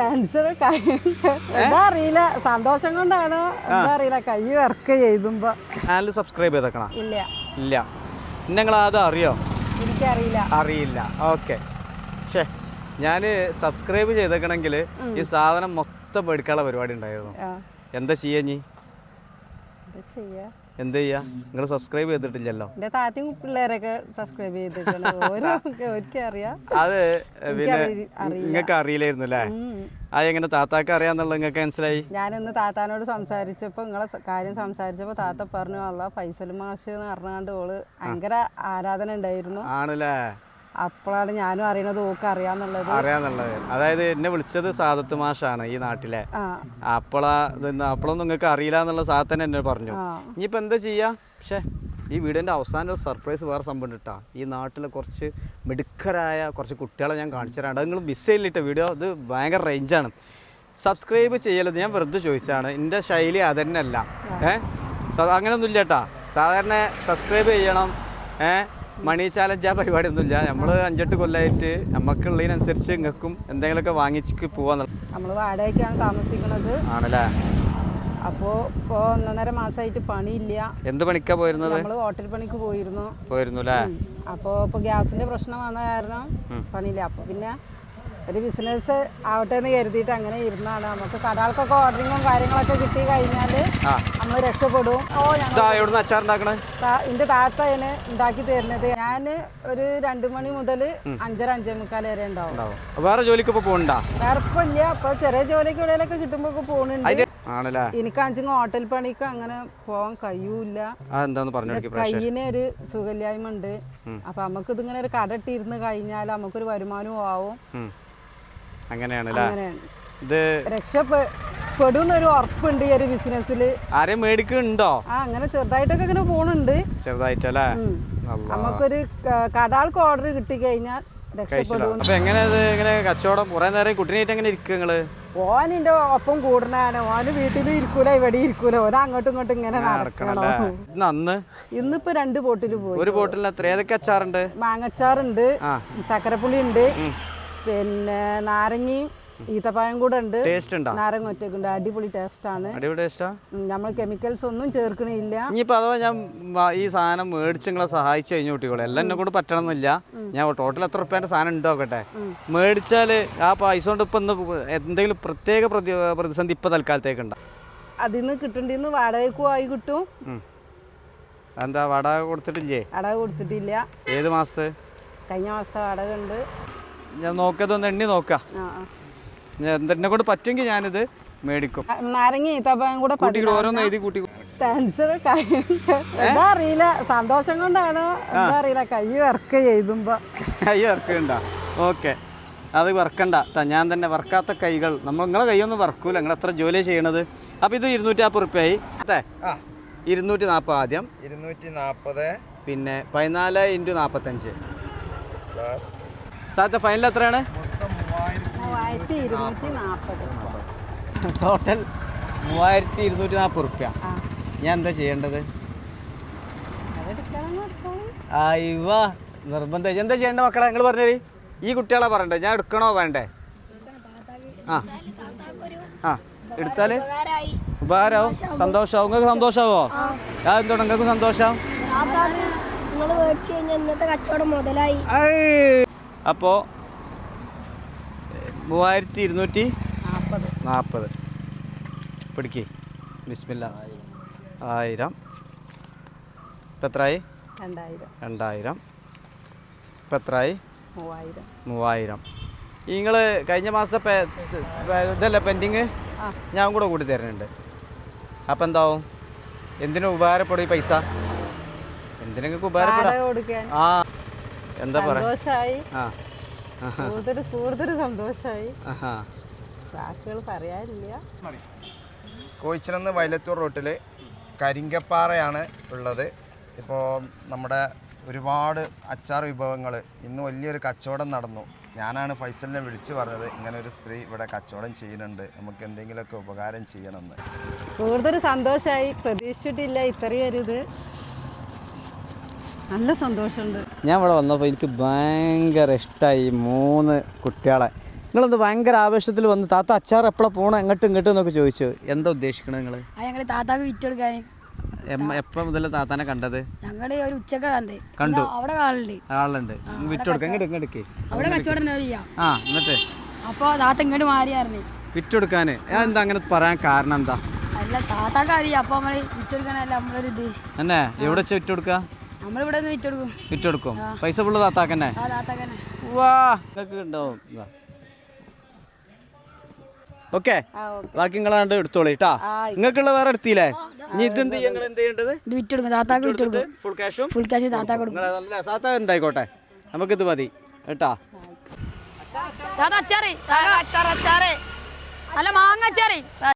Tension എന്താ അറിയില്ല, സന്തോഷം കൊണ്ടാണ് എന്താ അറിയില്ല, കൈ വർക്ക് ചെയ്തുമ്പോ. ചാനൽ സബ്സ്ക്രൈബ് ചെയ്തേക്കണ? ഇല്ല ഇല്ല. നിങ്ങൾ അത് അറിയോ? എനിക്കറിയില്ല. അറിയില്ല. ഓക്കെ. ശേ, ഞാൻ സബ്സ്ക്രൈബ് ചെയ്തേക്കണമെങ്കിൽ ഈ സാധനം മൊത്തം എടുക്കാനുള്ള പരിപാടി ഉണ്ടായിരുന്നു. എന്താ ചെയ്യാ നീ? എന്ത് ചെയ്യാ? നിങ്ങൾ സബ്സ്ക്രൈബ് ചെയ്തിട്ടില്ലല്ലോ. എന്റെ താത്തയും പിള്ളേരൊക്കെ സബ്സ്ക്രൈബ് ചെയ്തിട്ടുണ്ട്. അത് പിന്നെ നിങ്ങൾക്ക് അറിയില്ലായിരുന്നു അല്ലേ? അതെങ്ങനെ താത്താക്ക് അറിയാന്നുള്ള നിങ്ങൾക്ക് മനസ്സിലായി? ഞാനിന്ന് താത്താനോട് സംസാരിച്ചപ്പോ, നിങ്ങളെ കാര്യം സംസാരിച്ചപ്പോ താത്ത പറഞ്ഞു, അല്ല ഫൈസൽ മാഷ് എന്ന് പറഞ്ഞാണ്ട് ഓള് ഭയങ്കര ആരാധന ഉണ്ടായിരുന്നു. ആണല്ലേ? അപ്പോഴാണ് ഞാനും അറിയണത്, ഓക്ക് അറിയാന്നുള്ളത്. അതായത് എന്നെ വിളിച്ചത് സാദത്ത് മാഷാണ് ഈ നാട്ടിലെ. അപ്പോഴൊന്നും നിങ്ങൾക്ക് അറിയില്ല എന്നുള്ള സാദത്തന്നെ എന്നെ പറഞ്ഞു. ഇനിയിപ്പോൾ എന്താ ചെയ്യാ? പക്ഷേ ഈ വീഡിയോൻ്റെ അവസാനം സർപ്രൈസ് വേറെ സംഭവം ഇട്ടാ. ഈ നാട്ടിലെ കുറച്ച് മിടുക്കരായ കുറച്ച് കുട്ടികളെ ഞാൻ കാണിച്ചു തരാണ്ട്. അത് നിങ്ങൾ മിസ് ചെയ്യില്ലിട്ട വീഡിയോ. ഇത് ഭയങ്കര റേഞ്ചാണ്. സബ്സ്ക്രൈബ് ചെയ്യരുത്, ഞാൻ വെറുതെ ചോദിച്ചാണ്. എൻ്റെ ശൈലി അതന്നെയല്ല. അങ്ങനെയൊന്നും ഇല്ല കേട്ടാ. സാധാരണ സബ്സ്ക്രൈബ് ചെയ്യണം. മണി ചാലഞ്ച് ആ പരിപാടിയൊന്നുമില്ല. നമ്മൾ 5-8 കൊല്ലമായിട്ട് നമുക്കുള്ളതിനനുസരിച്ച് നിങ്ങൾക്കും എന്തെങ്കിലുമൊക്കെ വാങ്ങിച്ച് പോവാന്ന്. നമ്മൾ വാടകയ്ക്കാണ് താമസിക്കുന്നത്. ആണല്ലേ? അപ്പോൾ ഇപ്പോൾ 1.5 മാസമായിട്ട് പണിയില്ല. എന്ത് പണിക്കാ പോയിരുന്നത്? നമ്മൾ ഹോട്ടൽ പണിക്ക് പോയിരുന്നു അല്ലേ? അപ്പോൾ ഇപ്പോൾ ഗ്യാസിൻ്റെ പ്രശ്നം വന്ന കാരണം പണിയില്ല. അപ്പോൾ പിന്നെ ഒരു ബിസിനസ് ആവട്ടെ എന്ന് കരുതിയിട്ട് അങ്ങനെ ഇരുന്നാണ്. നമുക്ക് കടകൾക്കൊക്കെ ഓർഡറിങ്ങും കാര്യങ്ങളൊക്കെ കിട്ടി കഴിഞ്ഞാൽ നമ്മൾ രക്ഷപ്പെടും. എൻ്റെ താത്ത അതിന് ഉണ്ടാക്കി തരുന്നത്. ഞാൻ ഒരു 2 മണി മുതൽ 5:30-5:45 വരെ ഉണ്ടാവും. വേറെ ജോലിക്ക് പോകണ്ട? വേറെ ഇപ്പൊ ഇല്ല. ഇപ്പൊ ചെറിയ ജോലിക്ക് ഇടയിലൊക്കെ കിട്ടുമ്പോ പോകുന്നുണ്ട്. എനിക്ക് ഹോട്ടൽ പണിക്ക് അങ്ങനെ പോവാൻ കഴിയൂല. കയ്യിന് ഒരു സുഖമില്ലായ്മ ഉണ്ട്. അപ്പൊ നമുക്ക് ഇതിങ്ങനെ ഒരു കട ഇട്ടിരുന്ന് കഴിഞ്ഞാൽ നമുക്കൊരു വരുമാനവും ആവും. അങ്ങനെയാണല്ലേ? ഇത് രക്ഷപ്പെടുന്നൊരു ഉറപ്പുണ്ട് ഈ ഒരു ബിസിനസ്സിൽ. ആരെയും മേടിക്കുന്നുണ്ടോ? അങ്ങനെ ചെറുതായിട്ടൊക്കെ ഇങ്ങനെ പോണുണ്ട്. ചെറുതായിട്ടല്ലേ? നമുക്കൊരു കടാൾക്ക് ഓർഡർ കിട്ടി കഴിഞ്ഞാൽ രക്ഷപ്പെടും. അപ്പൊ എങ്ങനെ കച്ചവടം? കുറെ നേരം കുട്ടീനായിട്ട് എങ്ങനെ ഇരിക്കുക നിങ്ങള്? ഓനിന്റെ ഒപ്പം കൂടണാണ്. ഓന് വീട്ടിലും ഇരിക്കൂല, ഇവിടെ ഇരിക്കൂല. ഓന അങ്ങോട്ടും ഇങ്ങോട്ടും ഇങ്ങനെ നടക്കണം. ഇന്നിപ്പോ 2 ബോട്ടിൽ പോയി. ഒരു ബോട്ടിൽ ഏതൊക്കെ അച്ചാറുണ്ട്? മാങ്ങച്ചാറുണ്ട്, ചക്കരപ്പുളി ഉണ്ട്, പിന്നെ നാരങ്ങയും ഈത്തപ്പായം കൂടെ ഉണ്ട്. നാരങ്ങ ഒറ്റക്കുണ്ട്. അടിപൊളി ടേസ്റ്റ് ആണ്. നമ്മൾ കെമിക്കൽസ് ഒന്നും ചേർക്കണില്ല. ഇനിയിപ്പോ അഥവാ ഞാൻ ഈ സാധനം മേടിച്ച് നിങ്ങളെ സഹായിച്ചു കഴിഞ്ഞു കുട്ടികളെ, എല്ലാം എന്നെ കൊണ്ട് പറ്റണമെന്നില്ല. ഞാൻ ടോട്ടൽ എത്ര റുപ്യേന്റെ സാധനം ഉണ്ടാക്കട്ടെ. മേടിച്ചാല് ആ പൈസ കൊണ്ട് ഇപ്പൊ എന്തെങ്കിലും പ്രത്യേക പ്രതിസന്ധി ഇപ്പൊ തൽക്കാലത്തേക്ക് ഉണ്ടോ? അതിന്ന് കിട്ടണ്ടിന്ന് വാടകയ്ക്കും ആയി കിട്ടും. എന്താ വാടക കൊടുത്തിട്ടില്ലേ? വാടക കൊടുത്തിട്ടില്ല. ഏത് മാസത്തെ? കഴിഞ്ഞ മാസത്തെ വാടക ഉണ്ട്. ഞാൻ നോക്കിയതൊന്ന് എണ്ണി നോക്കാം. എന്നെ കൊണ്ട് പറ്റുമെങ്കിൽ ഞാനിത് മേടിക്കും. നാരങ്ങ ഈത്തപ്പഴം കൂടെ ഓരോന്ന് എഴുതി കൂട്ടി. ടെൻഷൻ എന്താ അറിയില്ല, സന്തോഷം കൊണ്ടാണ് എന്താ അറിയില്ല, കൈ വർക്ക് ചെയ്തുമ്പോ. കൈ വർക്ക് ഉണ്ടാ? ഓക്കെ, അത് വർക്കണ്ട. ഞാൻ തന്നെ വർക്കാത്ത കൈകൾ. നിങ്ങളെ കൈയൊന്നും വർക്കൂല. നിങ്ങൾ എത്ര ജോലി ചെയ്യണത്? അപ്പൊ ഇത് 240 റുപ്യായി. 240 ആദ്യം. 240 പിന്നെ 14 × 45. സാധത്തെ ഫൈനൽ എത്രയാണ്? ടോട്ടൽ 3240 റുപ്യ. ഞാൻ എന്താ ചെയ്യേണ്ടത്? നിർബന്ധം. എന്താ ചെയ്യേണ്ട മക്കളെ? നിങ്ങൾ പറഞ്ഞേ. ഈ കുട്ടികളെ പറയണ്ടേ? ഞാൻ എടുക്കണോ വേണ്ടേ? എടുത്താല് ഉപകാരമാവും, സന്തോഷമാവും. നിങ്ങൾക്ക് സന്തോഷമാവോ? അതെന്തോ നിങ്ങൾക്ക് സന്തോഷം? അപ്പോൾ 3240 പിടിക്കേ. ബിസ്മില്ലാ. 1000. ഇപ്പം എത്രയായി? 2000. ഇപ്പം എത്രയായി? 3000. നിങ്ങൾ കഴിഞ്ഞ മാസത്തെ ഇതല്ലേ പെൻഡിങ്? ഞാൻ കൂടെ കൂട്ടി തരുന്നുണ്ട്. അപ്പം എന്താവും? എന്തിനും ഉപകാരപ്പെടും ഈ പൈസ? എന്തിനൊക്കെ ഉപകാരപ്പെടാം. എന്താ പറയാ? കൂടുതൽ സന്തോഷമായി. വാക്കുകൾ പറയാനില്ല. കോഴിച്ചിറന്ന് വയലത്തൂർ റൂട്ടിൽ കരിങ്കപ്പാറയാണ് ഉള്ളത്. ഇപ്പോൾ നമ്മുടെ ഒരുപാട് അച്ചാർ വിഭവങ്ങൾ ഇന്ന് വലിയൊരു കച്ചവടം നടന്നു. ഞാനാണ് ഫൈസലിനെ വിളിച്ചു പറഞ്ഞത്, ഇങ്ങനെ ഒരു സ്ത്രീ ഇവിടെ കച്ചവടം ചെയ്യുന്നുണ്ട്, നമുക്ക് എന്തെങ്കിലുമൊക്കെ ഉപകാരം ചെയ്യണമെന്ന്. കൂടുതൽ സന്തോഷമായി. പ്രതീക്ഷിച്ചിട്ടില്ല ഇത്രയൊരു ഇത്. നല്ല സന്തോഷമുണ്ട്. ഞാൻ ഇവിടെ വന്നപ്പോൾ എനിക്ക് ഭയങ്കര ഇഷ്ടമായി 3 കുട്ടികളെ. നിങ്ങളെന്ത് ഭയങ്കര ആവേശത്തിൽ വന്ന് താത്ത അച്ചാർ എപ്പോഴാണ് പോകണം എങ്ങോട്ടും ഇങ്ങോട്ടും എന്നൊക്കെ ചോദിച്ചു. എന്താ ഉദ്ദേശിക്കണത് നിങ്ങൾ? ഞങ്ങൾ താത്താക്ക് വിറ്റെടുക്കാൻ. എപ്പോൾ മുതൽ താത്താനെ കണ്ടത്? ഞങ്ങളുടെ ഒരു ഉച്ചക്ക കണ്ടു. അവിടെ ആളുണ്ട് വിറ്റെടുക്കാം. ഇങ്ങോട്ട് അവിടെ കച്ചവടം ചെയ്യാം. ആ എന്നിട്ട് അപ്പോൾ താത്ത ഇങ്ങോട്ട് മാറിയായിരുന്നു വിറ്റെടുക്കാന്. എന്താ അങ്ങനെ പറയാൻ കാരണം എന്താ? അല്ല താത്താക്ക് അറിയാം. അപ്പോൾ നമ്മൾ വിറ്റെടുക്കാനല്ല നമ്മളൊരു ഇത് എന്നെ എവിടെ വെച്ച് വിറ്റെടുക്കുക? നമ്മളിവിടെ നിന്ന് വിറ്റെടുക്കും. പൈസ ഫുള്ള് താത്താക്കന്നെ? ആ താത്താക്കന്നെ. വാ നിങ്ങൾക്ക് ഉണ്ടാവും. ഓക്കെ ബാക്കി നിങ്ങളാണ്ട് എടുത്തോളൂ കേട്ടാ. നിങ്ങൾക്കുള്ള വേറെ എടുത്തില്ലേ? ഇനി ഇതെന്ത് എന്ത് ചെയ്യേണ്ടത്? ഇത് വിറ്റെടുക്കും. താത്താക്ക് വിറ്റെടുക്കും. ഫുൾ ക്യാഷും ഫുൾ ക്യാഷ് താത്താക്ക് കൊടുക്കും. താത്ത ഉണ്ടായിക്കോട്ടെ, നമുക്കിത് മതി കേട്ടാ. താത്ത അച്ചാറ് അല്ല മാങ്ങ അച്ചാറ്.